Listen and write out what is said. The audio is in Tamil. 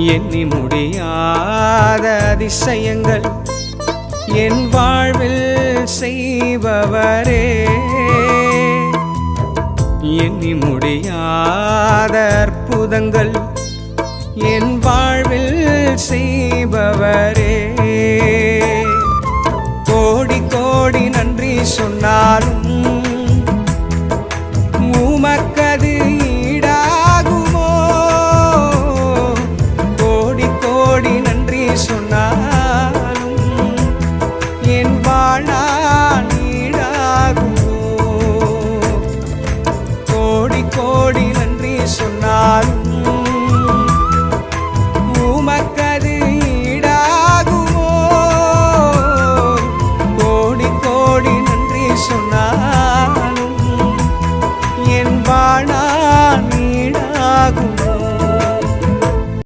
எண்ணி முடியாத அதிசயங்கள் என் வாழ்வில் செய்பவரே, எண்ணி முடியாத அற்புதங்கள் என் வாழ்வில் செய்பவரே. கோடி கோடி நன்றி சொன்னாலும்